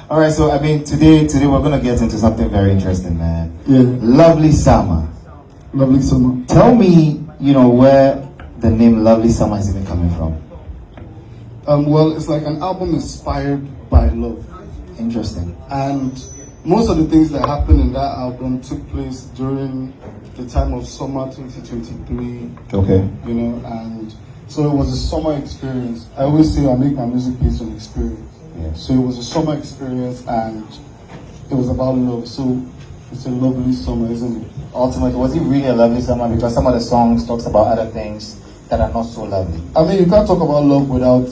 All right, so I mean, today we're gonna get into something very interesting, man. Yeah, Lovely Summer. lovely summer. Tell me, where the name Lovely Summer is even coming from. Well, it's like an album inspired by love, Interesting. and most of the things that happened in that album took place during the time of summer 2023. Okay. And so it was a summer experience. I always say I make my music based on experience. Yeah. So it was a summer experience, and it was about love. So it's a lovely summer, isn't it? Ultimately, was it really a lovely summer? Because some of the songs talks about other things that are not so lovely. I mean, you can't talk about love without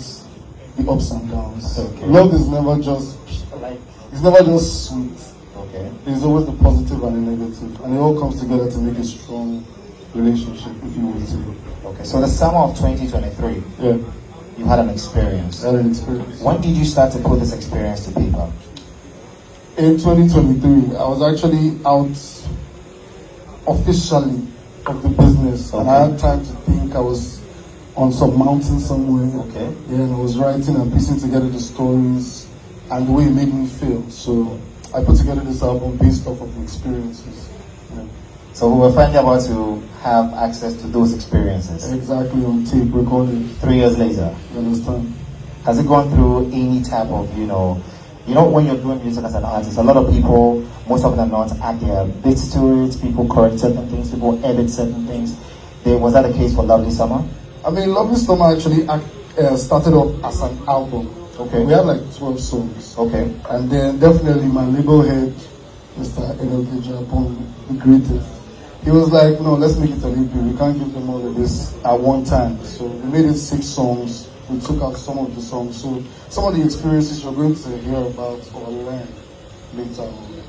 the ups and downs. Okay. Love is never just like, it's never just sweet. Okay. There's always the positive and the negative, and it all comes together to make a strong relationship, if you will say. Okay. So the summer of 2023, Yeah, you had an experience. I had an experience. When did you start to put this experience to people? In 2023, I was actually out officially of the business, and I had time to think. I was on some mountain somewhere. Okay. Yeah, and I was writing and piecing together the stories and the way it made me feel. So I put together this album based off of the experiences. Yeah. So we were finally about to have access to those experiences. Exactly, on tape recording. 3 years later, You understand? has it gone through any type of, when you're doing music as an artist, a lot of people, most of them not add their bits to it, people correct certain things, people edit certain things. Was that the case for Lovely Summer? I mean, Lovely Summer actually started off as an album. Okay. We had like 12 songs. Okay. And then definitely my label head, Mr. Enoke Japon, the greatest. He was like, no, let's make it an EP. We can't give them all of this at one time. So we made it 6 songs. We took out some of the songs. So some of the experiences you're going to hear about or learn later on.